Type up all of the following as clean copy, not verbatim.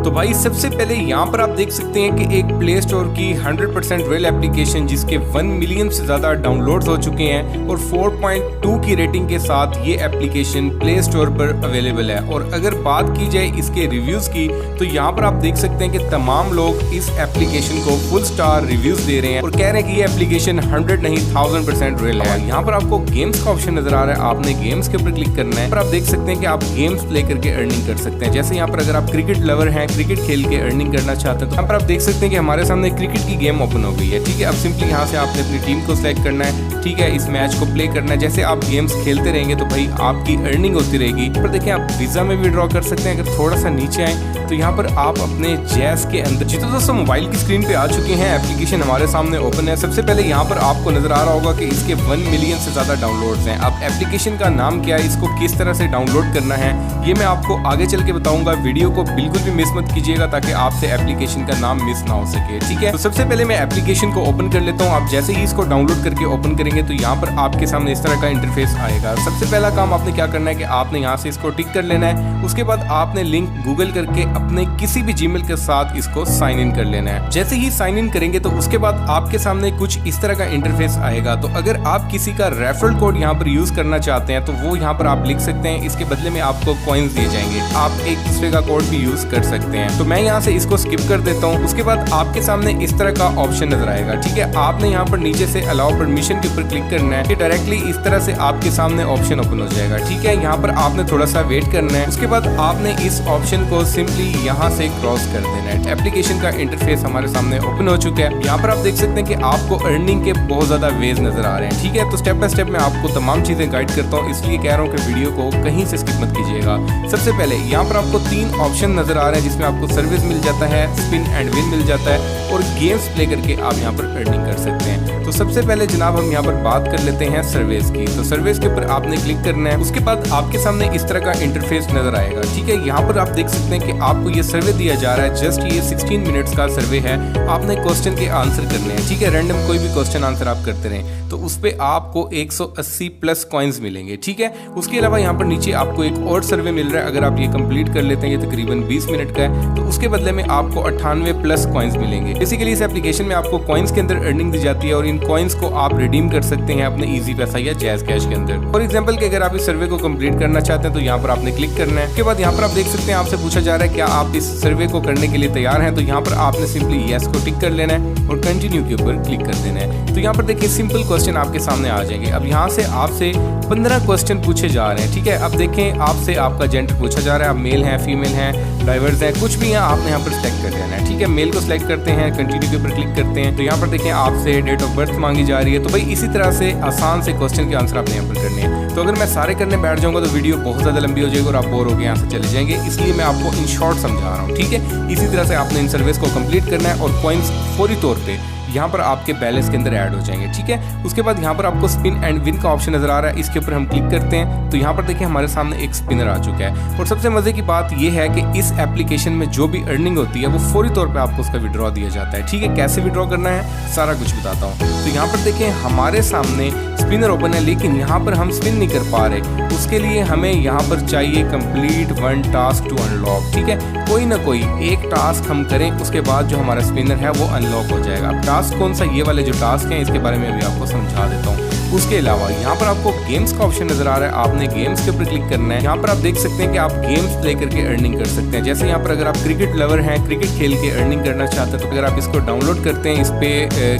तो भाई सबसे पहले यहाँ पर आप देख सकते हैं कि एक प्ले स्टोर की 100% रियल एप्लीकेशन जिसके 1 मिलियन से ज़्यादा डाउनलोड्स हो चुके हैं और 4.2 की रेटिंग के साथ ये एप्लीकेशन प्ले स्टोर पर अवेलेबल है। और अगर बात की जाए इसके रिव्यूज़ की तो यहाँ पर आप देख सकते हैं कि तमाम लोग इस एप्लीकेशन को फुल स्टार रिव्यूज़ दे रहे हैं और कह रहे हैं कि ये एप्लीकेशन 100 नहीं 1000% रियल है। यहाँ पर आपको गेम्स का ऑप्शन नजर आ रहा है, आपने गेम्स के ऊपर क्लिक करना है। पर आप देख सकते हैं कि आप गेम्स प्ले करके अर्निंग कर सकते हैं। जैसे यहाँ पर अगर आप क्रिकेट लवर हैं, क्रिकेट खेल के अर्निंग करना चाहते हैं तो यहाँ पर आप देख सकते हैं कि हमारे सामने क्रिकेट की गेम ओपन हो गई है। ठीक है, अब सिंपली यहाँ से आपने अपनी टीम को सिलेक्ट करना है। ठीक है, इस मैच को प्ले करना है। जैसे आप गेम्स खेलते रहेंगे तो भाई आपकी अर्निंग होती रहेगी। पर देखिए आप वीजा में भी ड्रॉ कर सकते हैं। अगर थोड़ा सा नीचे आए तो यहाँ पर आप अपने जैस के अंदर जी तो दोस्तों मोबाइल की स्क्रीन पे आ चुके हैं। एप्लीकेशन हमारे सामने ओपन है। सबसे पहले यहाँ पर आपको नजर आ रहा होगा कि इसके 1 मिलियन से ज्यादा डाउनलोड्स हैं। अब एप्लीकेशन का नाम क्या है, इसको किस तरह से डाउनलोड करना है, ये मैं आपको आगे चल के बताऊंगा। वीडियो को बिल्कुल भी मिस मत कीजिएगा ताकि आपसे एप्लीकेशन का नाम मिस ना हो सके। ठीक है, तो सबसे पहले मैं एप्लीकेशन को ओपन कर लेता हूँ। आप जैसे ही इसको डाउनलोड करके ओपन करेंगे तो यहाँ पर आपके सामने इस तरह का इंटरफेस आएगा। सबसे पहला काम आपने क्या करना है कि आपने यहाँ से इसको टिक कर लेना है। उसके बाद आपने लिंक गूगल करके अपने किसी भी जीमेल के साथ इसको साइन इन कर लेना है। जैसे ही साइन इन करेंगे तो उसके बाद आपके सामने कुछ इस तरह का इंटरफेस आएगा। तो अगर आप किसी का रेफरल कोड यहाँ पर यूज करना चाहते हैं तो वो यहाँ पर आप लिख सकते हैं। इसके बदले में आपको कॉइन्स दिए जाएंगे। आप एक दूसरे का कोड भी यूज कर सकते हैं। तो मैं यहाँ से इसको स्किप कर देता हूँ। उसके बाद आपके सामने इस तरह का ऑप्शन नजर आएगा। ठीक है, आपने यहाँ पर नीचे से अलाउ परमिशन के ऊपर क्लिक करना है कि डायरेक्टली इस तरह से आपके सामने ऑप्शन ओपन हो जाएगा। ठीक है, यहाँ पर आपने थोड़ा सा वेट करना है। उसके बाद आपने इस ऑप्शन को सिंपली यहाँ से क्रॉस कर देना है। एप्लीकेशन का इंटरफेस हमारे सामने ओपन हो चुका है। यहाँ पर आप देख सकते हैं कि आपको अर्निंग के बहुत ज्यादा वेज नजर आ रहे हैं। ठीक है, तो स्टेप बाय स्टेप मैं आपको तमाम चीजें गाइड करता हूँ, इसलिए कह रहा हूँ कि वीडियो को कहीं से स्किप मत कीजिएगा। सबसे पहले यहाँ पर आपको 3 ऑप्शन नजर आ रहे हैं जिसमें आपको सर्विस मिल जाता है, स्पिन एंड विन मिल जाता है और गेम्स प्ले करके आप यहाँ पर अर्निंग कर सकते हैं। तो सबसे पहले जनाब हम यहाँ पर बात कर लेते हैं सर्विस की। तो सर्विस के ऊपर आपने क्लिक करना है। उसके बाद आपके सामने इस तरह का इंटरफेस नजर आएगा। ठीक है, यहाँ पर आप देख सकते हैं कि आपको ये सर्वे दिया जा रहा है। जस्ट ये 16 मिनट्स का सर्वे है। आपने क्वेश्चन के आंसर करने हैं। ठीक है, रैंडम कोई भी क्वेश्चन आंसर आप करते रहें तो उस पर आपको 180 प्लस कॉइन्स मिलेंगे। ठीक है, उसके अलावा यहाँ पर नीचे आपको एक और सर्वे मिल रहा है। अगर आप ये कंप्लीट कर लेते हैं, ये तकरीबन 20 मिनट का है, तो उसके बदले में आपको 98 प्लस कॉइन्स मिलेंगे। बेसिकली इस एप्लीकेशन में आपको कॉइन्स के अंदर अर्निंग दी जाती है और इन कॉइन्स को आप रिडीम कर सकते हैं अपने इजी पैसा या जैज कैश के अंदर। फॉर एग्जांपल कि अगर आप इस सर्वे को कंप्लीट करना चाहते हैं तो यहाँ पर आपने क्लिक करना है। उसके बाद यहाँ पर आप देख सकते हैं आपसे पूछा जा रहा है क्या आप इस सर्वे को करने के लिए तैयार हैं। तो यहाँ पर आपने सिंपली यस को टिक कर लेना है और कंटिन्यू के ऊपर क्लिक कर देना है। तो यहाँ पर देखिए सिंपल क्वेश्चन आपके सामने आ जाएंगे। अब यहाँ से आपसे 15 क्वेश्चन पूछे जा रहे हैं। ठीक है, अब देखें आपसे आपका जेंडर पूछा जा रहा है। आप मेल हैं, फीमेल हैं, डाइवर्स हैं, कुछ भी है आपने यहाँ पर सिलेक्ट कर लेना है। ठीक है, मेल को सिलेक्ट करते हैं, कंटिन्यू के ऊपर क्लिक करते हैं। तो यहाँ पर देखें आपसे डेट ऑफ बर्थ मांगी जा रही है। तो भाई इसी तरह से आसान से क्वेश्चन के आंसर आपने यहाँ पर करने हैं। तो अगर मैं सारे करने बैठ जाऊंगा तो वीडियो बहुत ज़्यादा लंबी हो जाएगी और आप बोर होकर यहाँ से चले जाएंगे, इसलिए मैं आपको इन शॉर्ट समझा रहा हूँ। ठीक है, इसी तरह से आपने इन सर्विस को कंप्लीट करना है और कॉइन्स फौरी तौर पे यहाँ पर आपके बैलेंस के अंदर ऐड हो जाएंगे। ठीक है, उसके बाद यहाँ पर आपको स्पिन एंड विन का ऑप्शन नजर आ रहा है। इसके ऊपर हम क्लिक करते हैं तो यहाँ पर देखिए हमारे सामने एक स्पिनर आ चुका है। और सबसे मजे की बात यह है कि इस एप्लीकेशन में जो भी अर्निंग होती है वो फौरी तौर पे आपको उसका विड्रॉ दिया जाता है। ठीक है, कैसे विड्रॉ करना है सारा कुछ बताता हूँ। तो यहाँ पर देखें हमारे सामने स्पिनर ओपन है लेकिन यहाँ पर हम स्पिन नहीं कर पा रहे। उसके लिए हमें यहाँ पर चाहिए कंप्लीट 1 टास्क टू अनलॉक। ठीक है, कोई ना कोई एक टास्क हम करें, उसके बाद जो हमारा स्पिनर है वो अनलॉक हो जाएगा। अब टास्क कौन सा, ये वाले जो टास्क हैं इसके बारे में अभी आपको समझा देता हूँ। उसके अलावा यहाँ पर आपको गेम्स का ऑप्शन नजर आ रहा है। आपने गेम्स के ऊपर क्लिक करना है। यहाँ पर आप देख सकते हैं कि आप गेम्स प्ले करके अर्निंग कर सकते हैं। जैसे यहाँ पर अगर आप क्रिकेट लवर हैं, क्रिकेट खेल के अर्निंग करना चाहते हैं तो अगर आप इसको डाउनलोड करते हैं, इस पे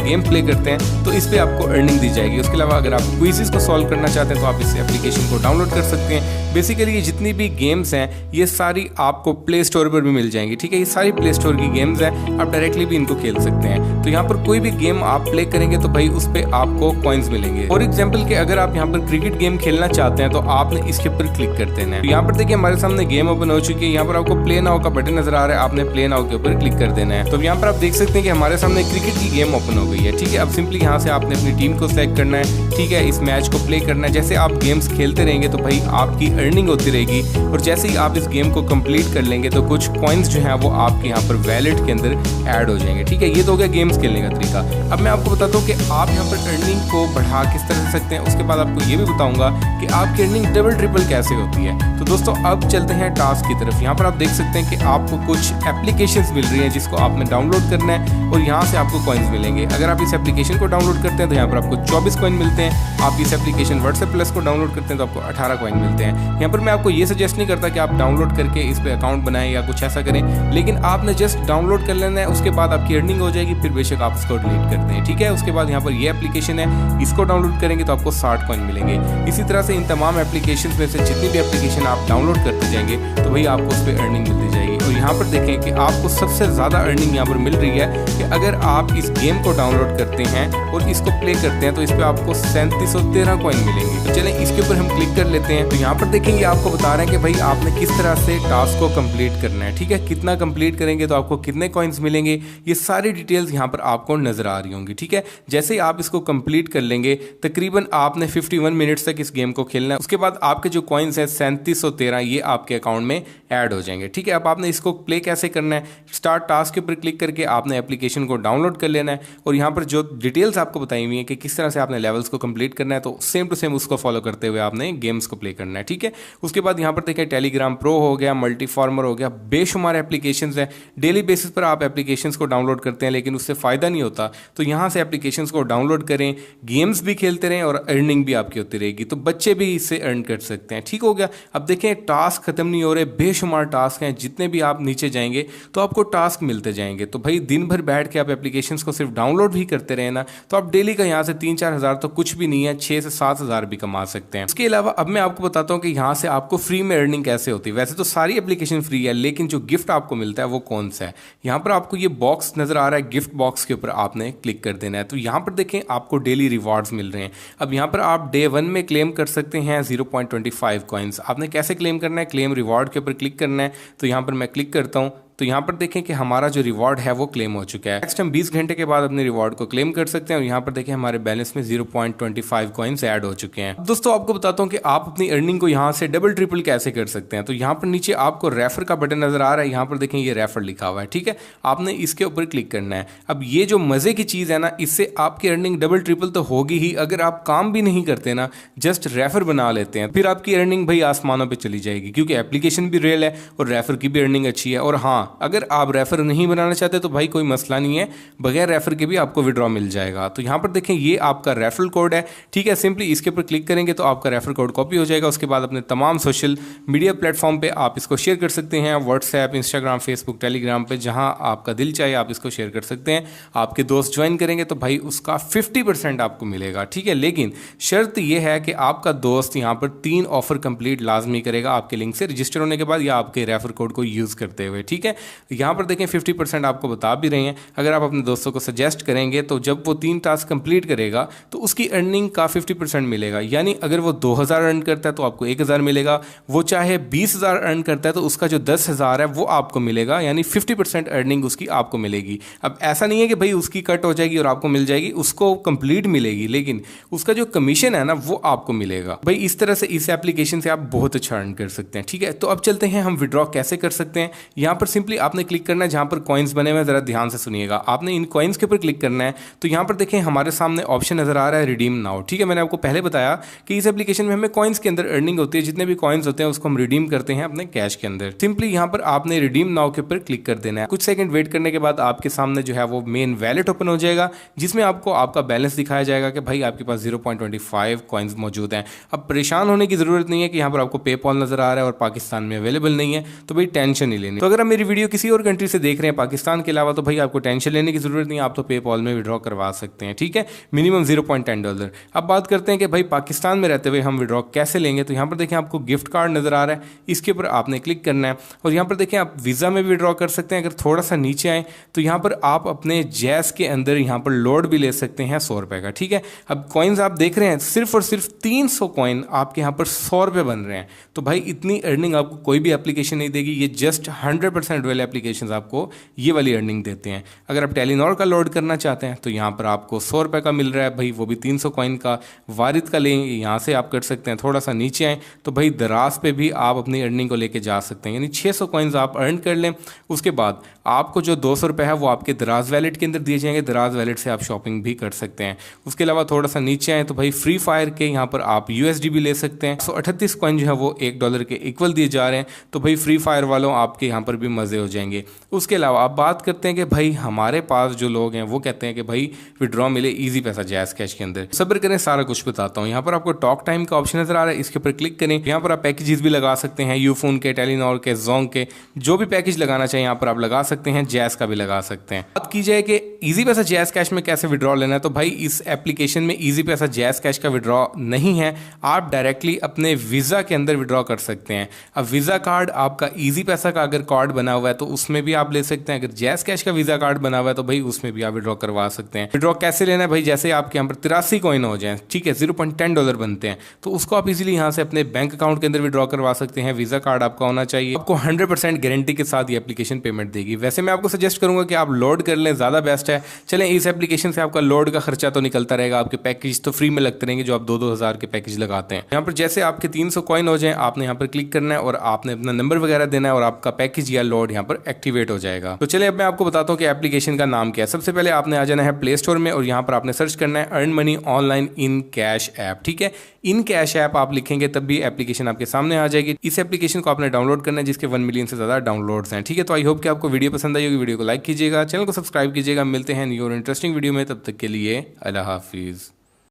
गेम प्ले करते हैं तो इस पे आपको अर्निंग दी जाएगी। उसके अलावा अगर आप क्विज़ेस को सॉल्व करना चाहते हैं तो आप इस एप्लीकेशन को डाउनलोड कर सकते हैं। बेसिकली ये जितनी भी गेम्स हैं ये सारी आपको प्ले स्टोर पर भी मिल जाएंगी। ठीक है, ये सारी प्ले स्टोर की गेम्स हैं, आप डायरेक्टली भी इनको खेल सकते हैं। तो यहाँ पर कोई भी गेम आप प्ले करेंगे तो भाई उस पर आपको कॉइन्स मिलेंगे। फॉर एग्जाम्पल कि अगर आप यहाँ पर क्रिकेट गेम खेलना चाहते हैं तो आपने इसके ऊपर क्लिक कर देना है। तो यहाँ पर देखिए हमारे सामने गेम ओपन हो चुकी है। यहाँ पर आपको प्ले नाउ का बटन नजर आ रहा है, आपने प्ले नाउ के ऊपर क्लिक कर देना है। तो यहाँ पर आप देख सकते हैं कि हमारे सामने क्रिकेट की गेम ओपन हो गई है। ठीक है, अब सिंपली यहाँ से आपने अपनी टीम को सिलेक्ट करना है। ठीक है, इस मैच को प्ले करना है। जैसे आप गेम्स खेलते रहेंगे तो भाई आपकी अर्निंग होती रहेगी और जैसे ही आप इस गेम को कंप्लीट कर लेंगे तो कुछ कॉइन्स जो हैं वो आपके यहाँ पर वैलेट के अंदर ऐड हो जाएंगे। ठीक है, ये तो हो गया गेम्स खेलने का तरीका। अब मैं आपको बताता हूँ कि आप यहाँ पर अर्निंग को बढ़ा किस कर सकते हैं। उसके बाद आपको ये भी बताऊंगा कि आपकी अर्निंग डबल ट्रिपल कैसे होती है। तो दोस्तों अब चलते हैं टास्क की तरफ। यहाँ पर आप देख सकते हैं कि आपको कुछ एप्लीकेशंस मिल रही हैं जिसको आपने डाउनलोड करना है और यहाँ से आपको कॉइन्स मिलेंगे। अगर आप इस एप्लीकेशन को डाउनलोड करते हैं तो यहाँ पर आपको 24 कॉइन मिलते हैं। आप इस एप्लीकेशन व्हाट्सएप प्लस को डाउनलोड करते हैं तो आपको 18 कॉइन मिलते हैं। यहाँ पर मैं आपको ये सजेस्ट नहीं करता कि आप डाउनलोड करके इस पर अकाउंट बनाएं या कुछ ऐसा करें, लेकिन आपने जस्ट डाउनलोड कर लेना है, उसके बाद आपकी अर्निंग हो जाएगी, फिर बेशक आप इसको डिलीट करते हैं, ठीक है। उसके बाद यहाँ पर ये एप्लीकेशन है, इसको डाउनलोड करेंगे तो आपको 60 कॉइन मिलेंगे। इसी तरह से इन तमाम एप्लीकेशन में से जितनी भी एप्लीकेशन आप डाउनलोड करते जाएंगे तो भाई आपको उस पर अर्निंग मिलती जाएगी। और यहाँ पर देखें कि आपको सबसे ज़्यादा अर्निंग यहाँ पर मिल रही है कि अगर आप इस गेम को डाउनलोड करते हैं और इसको प्ले करते हैं तो इस पर आपको 3713 कॉइन मिलेंगे। तो चलें इसके ऊपर हम क्लिक कर लेते हैं। तो यहाँ पर देखेंगे आपको बता रहे हैं कि भाई आपने किस तरह से टास्क को कंप्लीट करना है, ठीक है। कितना कंप्लीट करेंगे तो आपको कितने कॉइन्स मिलेंगे, ये सारी डिटेल्स यहाँ पर आपको नजर आ रही होंगी, ठीक है। जैसे ही आप इसको कंप्लीट कर लेंगे, तकरीबन आपने 51 मिनट्स तक इस गेम को खेलना है। उसके बाद आपके जो कॉइन्स है 3713 ये आपके अकाउंट में ऐड हो जाएंगे, ठीक है। अब आपने इसको प्ले कैसे करना है, स्टार्ट टास्क के ऊपर क्लिक करके आपने एप्लीकेशन को डाउनलोड कर लेना है और यहाँ पर जो डिटेल्स आपको बताई हुई है कि किस तरह से आपने लेवल्स को कंप्लीट करना है, तो सेम टू सेम उसको फॉलो करते हुए आपने गेम्स को प्ले करना है, ठीक है। उसके बाद यहाँ पर देखें टेलीग्राम प्रो हो गया, मल्टीफार्मर हो गया, बेशुमार एप्लीकेशंस है। डेली बेसिस पर आप एप्लीकेशंस को डाउनलोड करते हैं लेकिन उससे फ़ायदा नहीं होता, तो यहाँ से एप्लीकेशंस को डाउनलोड करें, गेम्स भी खेलते रहें और अर्निंग भी आपकी होती रहेगी। तो बच्चे भी इससे अर्न कर सकते हैं, ठीक हो गया। अब देखें टास्क खत्म नहीं हो रहे, बेशुमार टास्क हैं, जितने भी आप नीचे जाएंगे तो आपको टास्क मिलते जाएंगे। तो भाई दिन भर बैठ के आप एप्लीकेशंस को सिर्फ डाउनलोड भी करते रहे ना, तो आप डेली का यहाँ से 3-4 हज़ार तो कुछ भी नहीं है, 6 से 7 हज़ार भी कमा सकते हैं। इसके अलावा अब मैं आपको बताता हूँ कि यहाँ से आपको फ्री में अर्निंग कैसे होती है। वैसे तो सारी एप्लीकेशन फ्री है, लेकिन जो गिफ्ट आपको मिलता है वो कौन सा है। यहाँ पर आपको ये बॉक्स नजर आ रहा है, गिफ्ट बॉक्स के ऊपर आपने क्लिक कर देना है। तो यहाँ पर देखें आपको डेली रिवॉर्ड्स मिल रहे हैं। अब यहाँ पर आप डे 1 में क्लेम कर सकते हैं 0.25 कॉइन्स। आपने कैसे क्लेम करना है, क्लेम रिवॉर्ड के ऊपर क्लिक करना है। तो यहाँ पर मैं क्लिक करता हूँ, तो यहाँ पर देखें कि हमारा जो रिवॉर्ड है वो क्लेम हो चुका है। नेक्स्ट हम 20 घंटे के बाद अपने रिवॉर्ड को क्लेम कर सकते हैं और यहाँ पर देखें हमारे बैलेंस में 0.25 कॉइन्स ऐड हो चुके हैं। दोस्तों आपको बताता हूँ कि आप अपनी अर्निंग को यहाँ से डबल ट्रिपल कैसे कर सकते हैं। तो यहाँ पर नीचे आपको रेफर का बटन नजर आ रहा है, यहाँ पर देखें ये रेफर लिखा हुआ है, ठीक है। आपने इसके ऊपर क्लिक करना है। अब ये जो मजे की चीज़ है ना, इससे आपकी अर्निंग डबल ट्रिपल तो होगी ही। अगर आप काम भी नहीं करते ना, जस्ट रेफर बना लेते हैं, फिर आपकी अर्निंग भाई आसमानों पर चली जाएगी, क्योंकि एप्लीकेशन भी रियल है और रेफर की भी अर्निंग अच्छी है। और हाँ, अगर आप रेफर नहीं बनाना चाहते तो भाई कोई मसला नहीं है, बगैर रेफर के भी आपको विड्रॉ मिल जाएगा। तो यहाँ पर देखें ये आपका रेफरल कोड है, ठीक है। सिंपली इसके ऊपर क्लिक करेंगे तो आपका रेफरल कोड कॉपी हो जाएगा। उसके बाद अपने तमाम सोशल मीडिया प्लेटफॉर्म पे आप इसको शेयर कर सकते हैं, व्हाट्सएप, इंस्टाग्राम, फेसबुक, टेलीग्राम पे, जहां आपका दिल चाहे आप इसको शेयर कर सकते हैं। आपके दोस्त ज्वाइन करेंगे तो भाई उसका 50% आपको मिलेगा, ठीक है। लेकिन शर्त यह है कि आपका दोस्त यहाँ पर 3 ऑफर कंप्लीट लाजमी करेगा आपके लिंक से रजिस्टर होने के बाद या आपके रेफर कोड को यूज़ करते हुए, ठीक है। यहाँ पर देखें 50% आपको बता भी रहे हैं। अगर आप अपने दोस्तों को सजेस्ट करेंगे तो जब वो 3 टास्क कंप्लीट करेगा तो उसकी अर्निंग का 50% मिलेगा। यानी अगर वो 2000 अर्न करता है तो आपको 1000 मिलेगा, वो चाहे 20,000 अर्न करता है तो उसका जो 10,000 है वो आपको मिलेगा, यानी 50% अर्निंग उसकी आपको मिलेगी। अब ऐसा नहीं है कि भाई उसकी कट हो जाएगी और आपको मिल जाएगी, उसको कंप्लीट मिलेगी, लेकिन उसका जो कमीशन है ना वो आपको मिलेगा। भाई इस तरह से इस एप्लीकेशन से आप बहुत अच्छा अर्न कर सकते हैं, ठीक है। तो अब चलते हैं हम विड्रॉ कैसे कर सकते हैं। यहाँ पर सिंपली आपने क्लिक करना है जहाँ पर कॉइन्स बने हुए हैं, जरा ध्यान से सुनिएगा। आपने इन कॉइन्स के ऊपर क्लिक करना है। तो यहाँ पर देखें हमारे सामने ऑप्शन नजर आ रहा है रिडीम नाउ, ठीक है। मैंने आपको पहले बताया कि इस एप्लीकेशन में हमें कॉइन्स के अंदर अर्निंग होती है, जितने भी कॉइन्स होते हैं उसको हम रिडीम करते हैं अपने कैश के अंदर। सिंपली यहाँ पर आपने रिडीम नाउ के ऊपर क्लिक कर देना है। कुछ सेकंड वेट करने के बाद आपके सामने जो है वो मेन वैलेट ओपन हो जाएगा, जिसमें आपको आपका बैलेंस दिखाया जाएगा कि भाई आपके पास 0.25 कॉइन्स मौजूद हैं। अब परेशान होने की जरूरत नहीं है कि यहाँ पर आपको पेपॉल नजर आ रहा है और पाकिस्तान में अवेलेबल नहीं है, तो भाई टेंशन नहीं लेनी। तो अगर आप मेरी वीडियो किसी और कंट्री से देख रहे हैं पाकिस्तान के अलावा, तो भाई आपको टेंशन लेने की जरूरत नहीं है, आप तो पेपॉल में विड्रॉ करवा सकते हैं, ठीक है। मिनिमम $0.10। अब बात करते हैं कि भाई पाकिस्तान में रहते हुए हम विड्रॉ कैसे लेंगे। तो यहाँ पर देखें आपको गिफ्ट कार्ड नजर आ रहा है, इसके ऊपर आपने क्लिक करना है और यहाँ पर देखें आप वीज़ा में भी विड्रॉ कर सकते हैं। अगर थोड़ा सा नीचे आए तो यहाँ पर आप अपने जैस के अंदर यहाँ पर लोड भी ले सकते हैं 100 रुपये का, ठीक है। अब कॉइन्स आप देख रहे हैं सिर्फ और सिर्फ 300 कॉइन आपके यहाँ पर 100 रुपये बन रहे हैं। तो भाई इतनी अर्निंग आपको कोई भी एप्लीकेशन नहीं देगी, ये जस्ट 100% 100% वेल एप्लीकेशन आपको ये वाली अर्निंग देते हैं। अगर आप टेलीनॉर का लोड करना चाहते हैं तो यहाँ पर आपको 100 रुपये का मिल रहा है भाई, वो भी 300 कॉइन का। वारिद का लें, यहाँ से आप कर सकते हैं। थोड़ा सा नीचे आएँ तो भाई दराज पे भी आप अपनी अर्निंग को लेके जा सकते हैं, यानी 600 कॉइन्स आप अर्न कर लें। उसके बाद आपको जो 200 रुपये है वो आपके दराज वैलेट के अंदर दिए जाएंगे, दराज वैलेट से आप शॉपिंग भी कर सकते हैं। उसके अलावा थोड़ा सा नीचे आए तो भाई फ्री फायर के यहाँ पर आप USD भी ले सकते हैं। 138 कॉइन जो है वो $1 के इक्वल दिए जा रहे हैं, तो भाई फ्री फायर वालों आपके यहाँ पर भी मज़े हो जाएंगे। उसके अलावा आप बात करते हैं कि भाई हमारे पास जो लोग हैं वो कहते हैं कि भाई विड्रॉ मिले ईजी पैसा जैज़ कैश के अंदर। सब्र करें, सारा कुछ बताता हूँ। यहाँ पर आपको टॉक टाइम का ऑप्शन नजर आ रहा है, इसके ऊपर क्लिक करें। यहाँ पर आप पैकेजेस भी लगा सकते हैं, यूफोन के, टेलीनॉर के, जोंग के, जो भी पैकेज लगाना चाहिए यहाँ पर आप लगा सकते हैं। जैज़ का भी लगा सकते हैं। बात की जाए कि ईजी पैसा जैज़ कैश में कैसे विड्रॉ लेना है, तो भाई इस एप्लीकेशन में ईजी पैसा जैज़ कैश का विड्रॉ नहीं है, आप डायरेक्टली अपने वीज़ा के अंदर विड्रॉ कर सकते हैं। अब वीज़ा कार्ड आपका ईजी पैसा का अगर कार्ड बना हुआ है तो उसमें भी आप ले सकते हैं। अगर जैज़ कैश का वीज़ा कार्ड बना हुआ है तो भाई उसमें भी आप विड्रॉ करवा सकते हैं। विड्रॉ कैसे लेना है भाई, जैसे आपके यहाँ पर 83 कॉइन हो जाए, ठीक है, $0.10 बनते हैं, तो उसको आप इजीली यहाँ से अपने बैंक अकाउंट के अंदर विड्रॉ करवा सकते हैं। वीज़ा कार्ड आपका होना चाहिए। आपको 100% गारंटी के साथ ये एप्लीकेशन पेमेंट देगी। वैसे मैं आपको सजेस्ट करूंगा कि आप लोड कर लें, ज़्यादा बेस्ट है। चलें, इस एप्लीकेशन से आपका लोड का खर्चा तो निकलता रहेगा, आपके पैकेज तो फ्री में लगते रहेंगे जो आप 2-2 हज़ार के पैकेज लगाते हैं। यहाँ पर जैसे आपके 300 कॉइन हो जाए, आपने यहाँ पर क्लिक करना है और आपने अपना नंबर वगैरह देना है और आपका पैकेज या लोड यहाँ पर एक्टिवेट हो जाएगा। तो चलिए अब मैं आपको बताता हूँ कि एप्लीकेशन का नाम क्या है। सबसे पहले आपने आ जाना है प्ले स्टोर में और यहाँ पर आपने सर्च करना है earn money online in cash app. ठीक है, इन कैश ऐप आप लिखेंगे तब भी एप्लीकेशन आपके सामने आ जाएगी। इस एप्लीकेशन को आपने डाउनलोड करना है जिसके 1 मिलियन से ज़्यादा डाउनलोड्स हैं। ठीक है, तो आई होप कि आपको वीडियो पसंद आई होगी। वीडियो को लाइक कीजिएगा, चैनल को सब्सक्राइब कीजिएगा। मिलते हैं न्यू और इंटरेस्टिंग वीडियो में, तब तक के लिए अल्लाह हाफिज़।